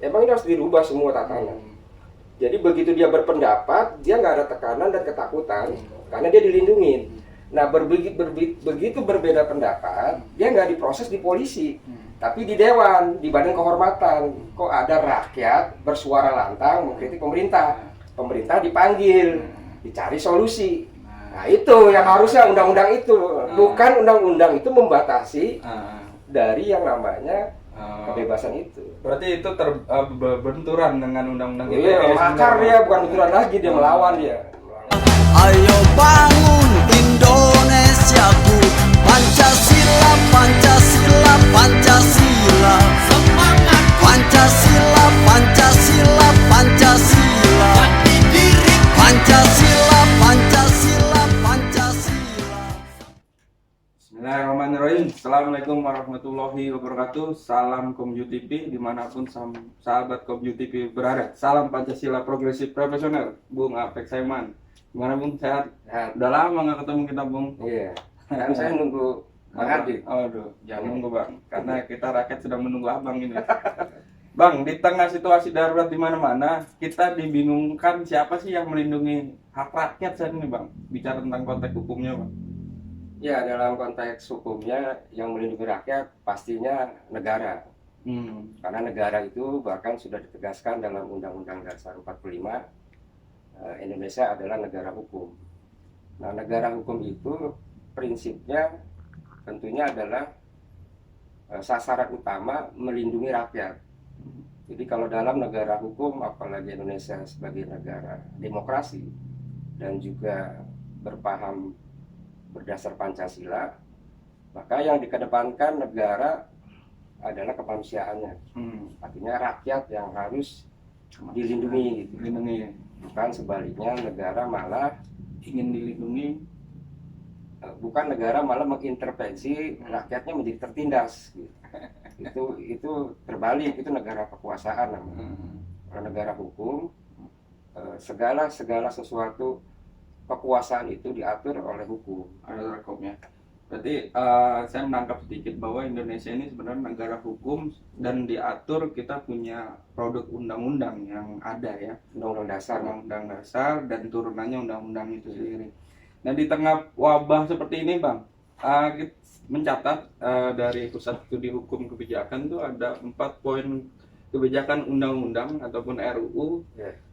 emang ini harus dirubah semua tatanan. Jadi begitu dia berpendapat, dia nggak ada tekanan dan ketakutan karena dia dilindungi. Nah, begitu berbeda pendapat, dia nggak diproses di polisi, tapi di dewan, di badan kehormatan. Kok ada rakyat bersuara lantang mengkritik pemerintah, pemerintah dipanggil, dicari solusi. Nah, itu yang harusnya undang-undang itu, bukan undang-undang itu membatasi dari yang namanya kebebasan itu. Berarti itu berbenturan dengan undang-undang ITE. Iya, makar dia, bukan benturan lagi, dia melawan dia. Ayo bangun Indonesiaku, Pancasila, Pancasila, Pancasila. Semangat Pancasila, Pancasila, Pancasila. Pancasila, Pancasila, Pancasila. Bismillahirrahmanirrahim. Assalamualaikum warahmatullahi wabarakatuh. Salam Komju TV dimanapun sahabat Komju TV berada. Salam Pancasila progresif profesional. Bung Apek Saiman. Gimana Bung, sehat? Udah lama nggak ketemu kita Bung. Iya, kan saya nunggu Bang Ardi. Aduh, jangan nunggu Bang, karena kita rakyat sedang menunggu Abang ini. Bang, di tengah situasi darurat di mana-mana, kita dibingungkan siapa sih yang melindungi hak rakyat saat ini Bang? Bicara tentang konteks hukumnya Bang. Ya, dalam konteks hukumnya yang melindungi rakyat pastinya negara. Karena negara itu bahkan sudah ditegaskan dalam Undang-Undang Dasar 45, Indonesia adalah negara hukum. Nah, negara hukum itu prinsipnya tentunya adalah sasaran utama melindungi rakyat. Jadi kalau dalam negara hukum, apalagi Indonesia sebagai negara demokrasi dan juga berpaham berdasar Pancasila, maka yang dikedepankan negara adalah kemanusiaannya. Artinya rakyat yang harus dilindungi, Dilindungi. bukan sebaliknya negara malah Ingin dilindungi. bukan negara malah mengintervensi rakyatnya menjadi tertindas gitu. Itu terbalik, itu negara kekuasaan namanya. Kalau negara hukum, segala sesuatu kekuasaan itu diatur oleh hukum. Ada hukumnya. Berarti saya menangkap sedikit bahwa Indonesia ini sebenarnya negara hukum dan diatur, kita punya produk undang-undang yang ada ya, undang-undang dasar dan turunannya undang-undang itu sendiri. Nah, di tengah wabah seperti ini Bang, kita mencatat dari Pusat Studi Hukum Kebijakan itu ada 4 poin kebijakan undang-undang ataupun RUU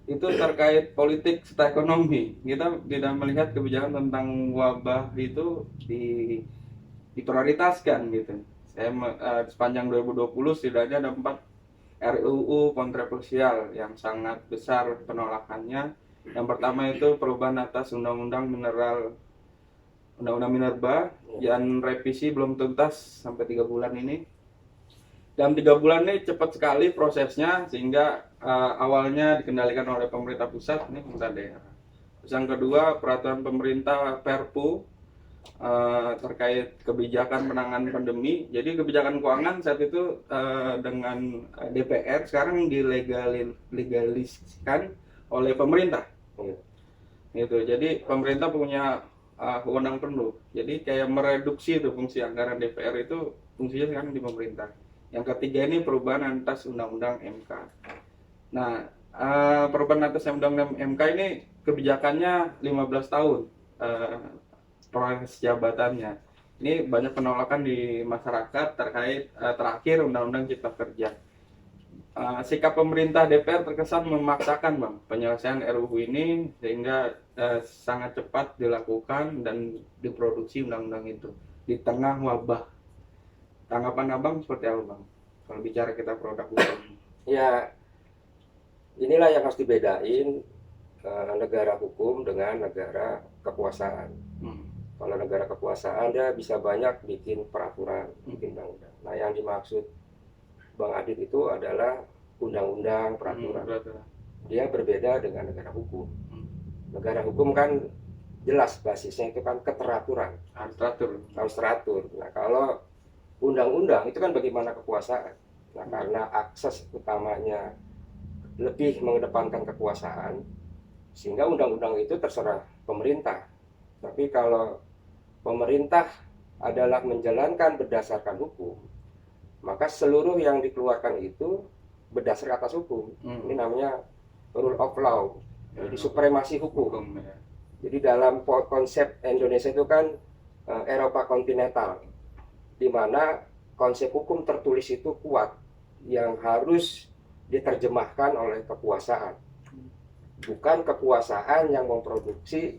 itu terkait politik serta ekonomi. Kita tidak melihat kebijakan tentang wabah itu diprioritaskan gitu. Saya sepanjang 2020 setidaknya ada 4 RUU kontroversial yang sangat besar penolakannya. Yang pertama itu perubahan atas Undang-Undang Minerba yang revisi belum tuntas sampai 3 bulan ini. Dalam 3 bulan ini cepat sekali prosesnya, sehingga awalnya dikendalikan oleh pemerintah pusat, ini pemerintah daerah. Terus yang kedua, peraturan pemerintah Perpu terkait kebijakan penanganan pandemi. Jadi kebijakan keuangan saat itu dengan DPR sekarang dilegaliskan oleh pemerintah. Gitu. Jadi pemerintah punya wewenang penuh. Jadi kayak mereduksi itu fungsi anggaran DPR itu fungsinya sekarang di pemerintah. Yang ketiga ini perubahan atas Undang-Undang MK. Nah, perubahan atas Undang-Undang MK ini kebijakannya 15 tahun proses jabatannya. Ini banyak penolakan di masyarakat terkait terakhir Undang-Undang Cipta Kerja. Sikap pemerintah DPR terkesan memaksakan Bang penyelesaian RUU ini, sehingga sangat cepat dilakukan dan diproduksi undang-undang itu di tengah wabah. Tanggapan Abang seperti apa Bang kalau bicara kita produk hukum? Ya, inilah yang harus dibedain negara hukum dengan negara kekuasaan. Kalau negara kekuasaan dia bisa banyak bikin peraturan, bikin undang-undang. Nah, yang dimaksud Bang Adit itu adalah undang-undang, peraturan. Dia berbeda dengan negara hukum. Negara hukum kan jelas basisnya itu kan keteraturan. Harus teratur. Nah, kalau undang-undang itu kan bagaimana kekuasaan. Nah, karena akses utamanya lebih mengedepankan kekuasaan, sehingga undang-undang itu terserah pemerintah. Tapi kalau pemerintah adalah menjalankan berdasarkan hukum, maka seluruh yang dikeluarkan itu berdasar atas hukum. Hmm. Ini namanya rule of law, jadi supremasi hukum. Hukum ya. Jadi dalam konsep Indonesia itu kan Eropa kontinental, di mana konsep hukum tertulis itu kuat, yang harus diterjemahkan oleh kekuasaan, bukan kekuasaan yang memproduksi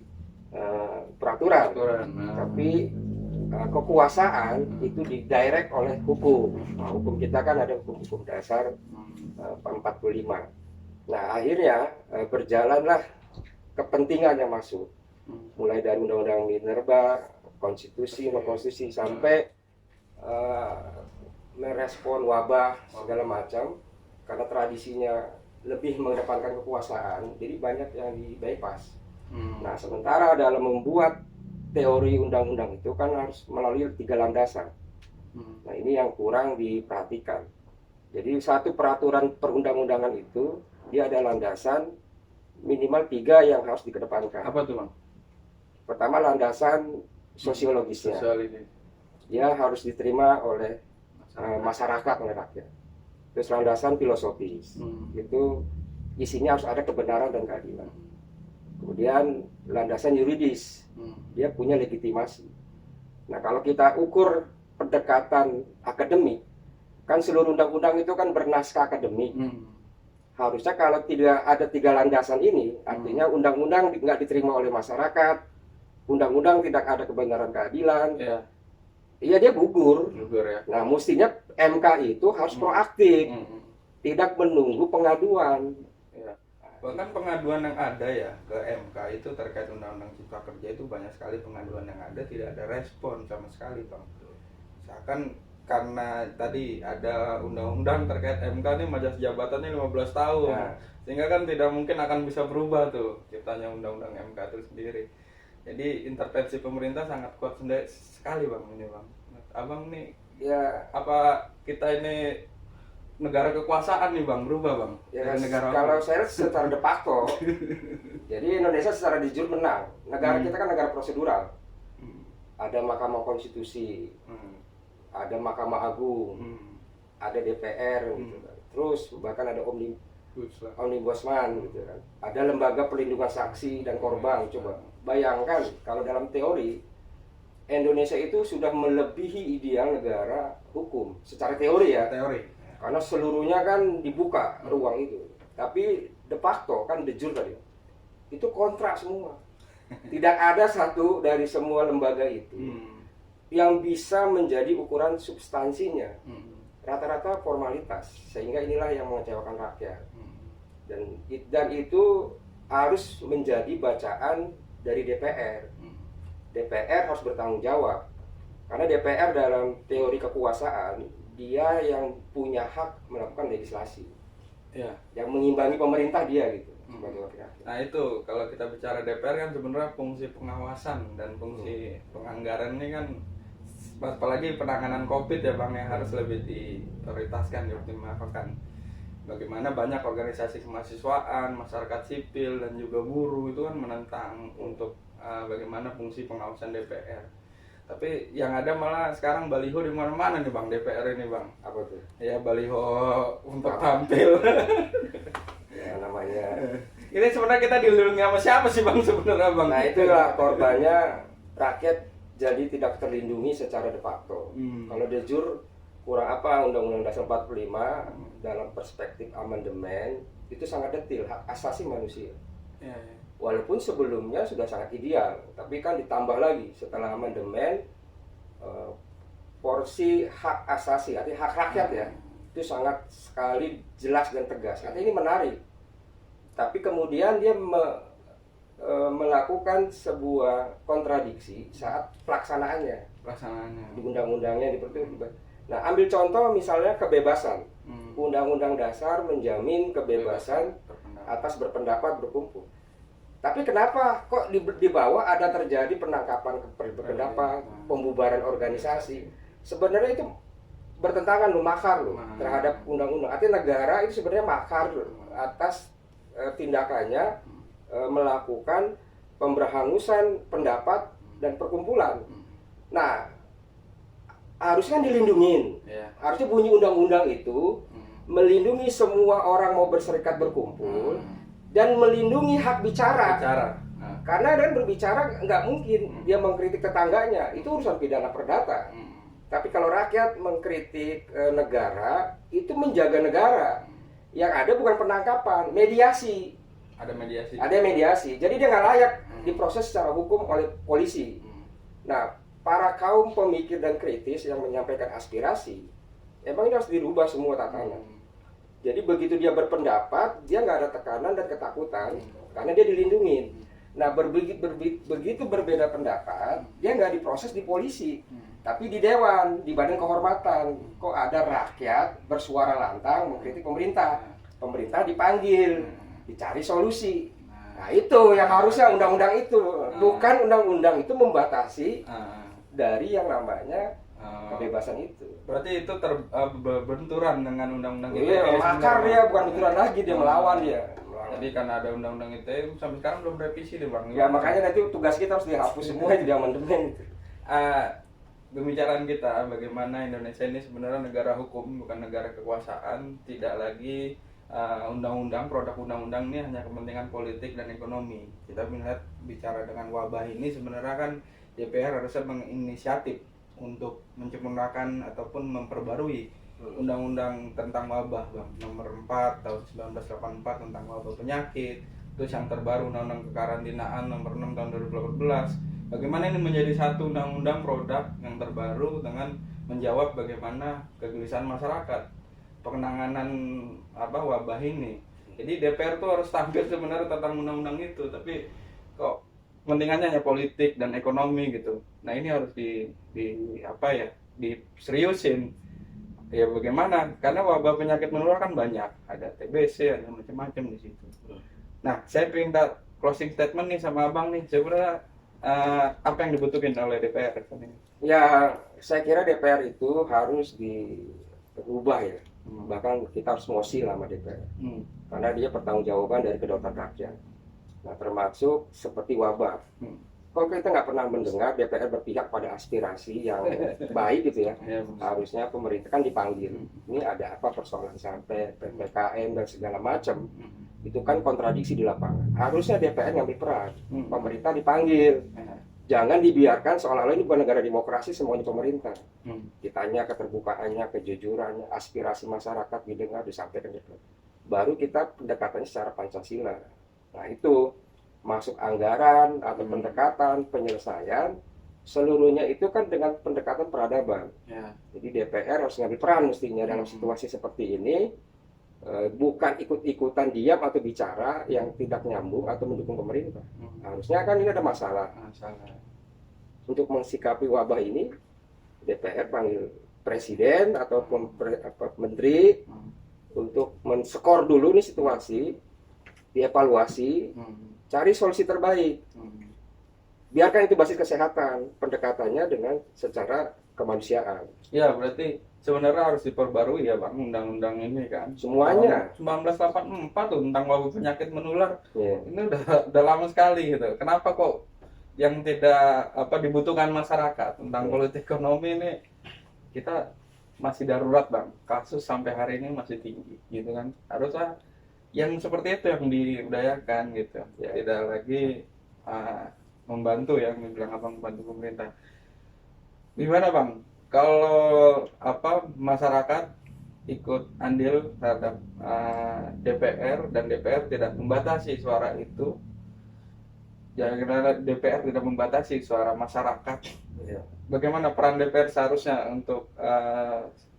peraturan, tapi kekuasaan itu didirect oleh hukum. Nah, hukum kita kan ada hukum dasar 45. Nah, akhirnya berjalanlah kepentingan yang masuk, mulai dari undang-undang minerba, konstitusi sampai merespon wabah segala macam, karena tradisinya lebih mengedepankan kekuasaan, jadi banyak yang di bypass. Nah, sementara dalam membuat teori undang-undang itu kan harus melalui 3 landasan. Nah, ini yang kurang diperhatikan. Jadi satu peraturan perundang-undangan itu dia ada landasan minimal 3 yang harus dikedepankan. Apa tuh, Bang? Pertama, landasan sosiologisnya. Dia harus diterima oleh masyarakat, oleh rakyat. Terus landasan filosofis, itu isinya harus ada kebenaran dan keadilan. Kemudian landasan yuridis, dia punya legitimasi. Nah, kalau kita ukur pendekatan akademik, kan seluruh undang-undang itu kan bernaskah akademik. Harusnya kalau tidak ada 3 landasan ini, artinya undang-undang nggak diterima oleh masyarakat, undang-undang tidak ada kebenaran keadilan, iya dia gugur. Ya. Nah, mestinya MK itu harus proaktif, tidak menunggu pengaduan. Bahkan pengaduan yang ada ya ke MK itu terkait Undang-Undang Cipta Kerja itu banyak sekali pengaduan yang ada tidak ada respon sama sekali, Bang. Misalkan karena tadi ada undang-undang terkait MK ini masa jabatannya 15 tahun. Nah, Sehingga kan tidak mungkin akan bisa berubah tuh ciptanya undang-undang MK itu sendiri. Jadi intervensi pemerintah sangat kuat sekali, Bang, ini, Bang. Abang nih ya, apa kita ini negara kekuasaan nih, Bang, berubah, Bang? ya Dari negara kalau apa? saya secara de facto, jadi Indonesia secara de jure menang. Negara kita kan negara prosedural. Ada Mahkamah Konstitusi, ada Mahkamah Agung, ada DPR, gitu kan. Terus bahkan ada Ombudsman, gitu kan. Ada lembaga perlindungan saksi dan korban. Coba bayangkan kalau dalam teori Indonesia itu sudah melebihi ideal negara hukum secara teori ya. Teori. Karena seluruhnya kan dibuka ruang itu. Tapi de facto kan de jure tadi. Itu kontrak semua. Tidak ada satu dari semua lembaga itu yang bisa menjadi ukuran substansinya. Rata-rata formalitas. Sehingga inilah yang mengecewakan rakyat. Dan itu harus menjadi bacaan dari DPR. DPR harus bertanggung jawab. Karena DPR dalam teori kekuasaan dia yang punya hak melakukan legislasi, yang mengimbangi pemerintah dia gitu sebagai wakil rakyat. Nah itu kalau kita bicara DPR kan sebenarnya fungsi pengawasan dan fungsi penganggaran ini kan, apalagi penanganan COVID ya, Bang, yang harus lebih diprioritaskan, dioptimalkan. Bagaimana banyak organisasi kemahasiswaan, masyarakat sipil dan juga buruh itu kan menentang untuk bagaimana fungsi pengawasan DPR. Tapi yang ada malah sekarang baliho di mana-mana nih, Bang, DPR ini, Bang. Apa tuh? Ya baliho untuk tampil. Ya namanya. Ini sebenarnya kita dilindungi sama siapa sih, Bang, sebenarnya, Bang? Nah itulah korbannya, rakyat jadi tidak terlindungi secara de facto. Kalau de jure kurang apa Undang-Undang Dasar 45 dalam perspektif amandemen itu sangat detail hak asasi manusia. Walaupun sebelumnya sudah sangat ideal, tapi kan ditambah lagi setelah amandemen porsi hak asasi, artinya hak rakyat ya, itu sangat sekali jelas dan tegas. Artinya ini menarik. Tapi kemudian dia melakukan sebuah kontradiksi saat pelaksanaannya. Di undang-undangnya dipertimbangkan. Nah, ambil contoh misalnya kebebasan. Undang-Undang Dasar menjamin kebebasan atas berpendapat, berkumpul. Tapi kenapa kok di bawah ada terjadi penangkapan berpendapat, pembubaran organisasi? Sebenarnya itu bertentangan loh, makar loh terhadap undang-undang. Artinya negara itu sebenarnya makar atas tindakannya melakukan pemberhangusan pendapat dan perkumpulan. Nah, harusnya dilindungin. Harusnya bunyi undang-undang itu melindungi semua orang mau berserikat berkumpul, dan melindungi hak bicara. Karena dan berbicara nggak mungkin dia mengkritik tetangganya, itu urusan pidana perdata. Tapi kalau rakyat mengkritik negara, itu menjaga negara. Yang ada bukan penangkapan, mediasi. Ada mediasi. Jadi dia nggak layak diproses secara hukum oleh polisi. Nah, para kaum pemikir dan kritis yang menyampaikan aspirasi, emang ini harus dirubah semua tatanan. Jadi begitu dia berpendapat, dia nggak ada tekanan dan ketakutan, karena dia dilindungi. Nah, begitu berbeda pendapat, dia nggak diproses di polisi, tapi di dewan, di badan kehormatan. Kok ada rakyat bersuara lantang mengkritik pemerintah, pemerintah dipanggil, dicari solusi. Nah, itu yang harusnya undang-undang itu, bukan undang-undang itu membatasi dari yang namanya kebebasan itu. Berarti itu berbenturan dengan undang-undang ITE. Iya, makar dia, bukan benturan lagi, dia melawan dia. Jadi karena ada undang-undang ITE sampai sekarang belum revisi deh Bang. Ya makanya nanti tugas kita harus dihapus semua di amandemen. Pembicaraan kita bagaimana Indonesia ini sebenarnya negara hukum, bukan negara kekuasaan, tidak lagi undang-undang, produk undang-undang ini hanya kepentingan politik dan ekonomi. Kita melihat bicara dengan wabah ini sebenarnya kan DPR harusnya menginisiatif untuk menciptakan ataupun memperbarui undang-undang tentang wabah, Bang, nomor 4 tahun 1984 tentang wabah penyakit. Terus yang terbaru undang-undang kekarantinaan nomor 6 tahun 2018. Bagaimana ini menjadi satu undang-undang produk yang terbaru dengan menjawab bagaimana kegelisahan masyarakat penanganan wabah ini. Jadi DPR tuh harus tampil sebenarnya tentang undang-undang itu, tapi kok kepentingannya hanya politik dan ekonomi gitu. Nah, ini harus diseriusin. Ya bagaimana? Karena wabah penyakit menular kan banyak, ada TBC, ada macam-macam di situ. Nah, saya ingin closing statement nih sama Abang nih. Sebenarnya apa yang dibutuhkan oleh DPR? Ya, saya kira DPR itu harus dirubah ya. Bahkan kita harus mosi sama DPR. Karena dia pertanggungjawaban dari kedaulatan rakyat. Nah, termasuk seperti wabah. Kok kita nggak pernah mendengar DPR berpihak pada aspirasi yang baik gitu ya? Harusnya pemerintah kan dipanggil. Ini ada apa persoalan sampai PPKM dan segala macam. Itu kan kontradiksi di lapangan. Harusnya DPR ngambil peran. Pemerintah dipanggil. Jangan dibiarkan seolah-olah ini bukan negara demokrasi, semuanya pemerintah. Ditanya keterbukaannya, kejujurannya, aspirasi masyarakat didengar, disampaikan DPR. Baru kita pendekatannya secara Pancasila. Nah, itu masuk anggaran atau pendekatan penyelesaian seluruhnya itu kan dengan pendekatan peradaban. Jadi DPR harus ngambil peran mestinya dalam situasi seperti ini, bukan ikut-ikutan diam atau bicara yang tidak nyambung atau mendukung pemerintah. Harusnya kan ini ada masalah. Untuk mensikapi wabah ini, DPR panggil presiden ataupun menteri untuk menskor dulu nih situasi, dievaluasi, cari solusi terbaik. Biarkan itu basis kesehatan, pendekatannya dengan secara kemanusiaan. Ya, berarti sebenarnya harus diperbarui ya Bang, undang-undang ini kan. Semuanya. 1984 tuh tentang wabah penyakit menular. Yeah. Ini udah lama sekali gitu. Kenapa kok yang tidak dibutuhkan masyarakat tentang politik ekonomi ini kita masih darurat Bang. Kasus sampai hari ini masih tinggi gitu kan. Harusnya yang seperti itu yang dibudayakan gitu. Yeah. Tidak lagi membantu yang bilang Abang membantu pemerintah. Gimana Bang? Kalau masyarakat ikut andil terhadap DPR dan DPR tidak membatasi suara itu, jangan DPR tidak membatasi suara masyarakat. Ya. Bagaimana peran DPR seharusnya untuk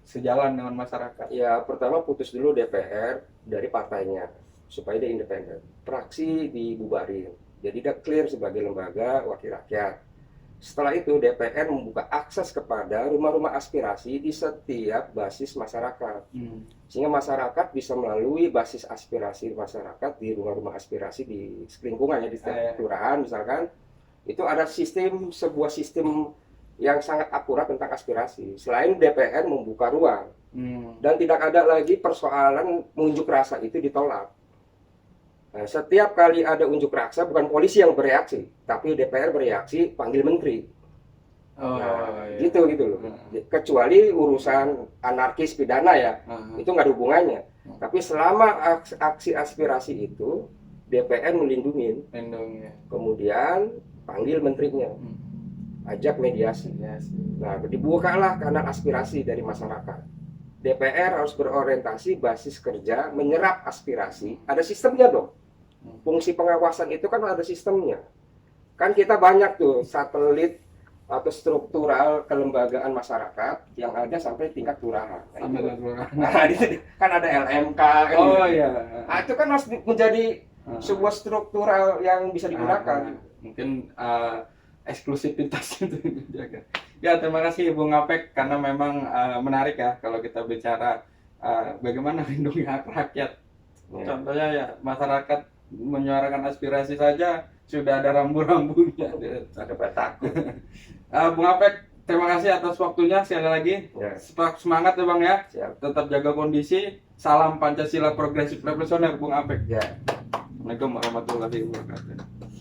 sejalan dengan masyarakat? Ya, pertama putus dulu DPR dari partainya supaya dia independen. Fraksi dibubarin. Jadi dia clear sebagai lembaga wakil rakyat. Setelah itu DPR membuka akses kepada rumah-rumah aspirasi di setiap basis masyarakat. Sehingga masyarakat bisa melalui basis aspirasi masyarakat di rumah-rumah aspirasi di lingkungannya, di setiap kelurahan misalkan. Itu ada sebuah sistem yang sangat akurat tentang aspirasi. Selain DPR membuka ruang. Dan tidak ada lagi persoalan unjuk rasa itu ditolak. Nah, setiap kali ada unjuk rasa bukan polisi yang bereaksi, tapi DPR bereaksi, panggil menteri. Oh, Nah, iya. gitu loh. Kecuali urusan anarkis pidana ya, itu nggak ada hubungannya. Tapi selama aksi aspirasi itu DPR melindungi, Lindungi. kemudian panggil menterinya, ajak mediasi. Nah, dibukalah kanal aspirasi dari masyarakat. DPR harus berorientasi basis kerja, menyerap aspirasi. Ada sistemnya dong. Fungsi pengawasan itu kan ada sistemnya. Kan kita banyak tuh satelit atau struktural kelembagaan masyarakat yang ada sampai tingkat kelurahan. Nah, itu kan ada LMK kan. Oh gitu. iya. Nah, itu kan harus menjadi sebuah struktural yang bisa digunakan. Mungkin eksklusivitas itu dijaga. Ya, terima kasih Bung Apek karena memang menarik ya kalau kita bicara bagaimana melindungi hak rakyat. Ya. Contohnya ya masyarakat menyuarakan aspirasi saja sudah ada rambu-rambunya. Ada batak. Bung Apek, terima kasih atas waktunya sekali lagi. Ya. Semangat ya Bang ya. Siap. Tetap jaga kondisi. Salam Pancasila Progresif Revolusioner Bung Apek. Ya. Assalamualaikum warahmatullahi wabarakatuh.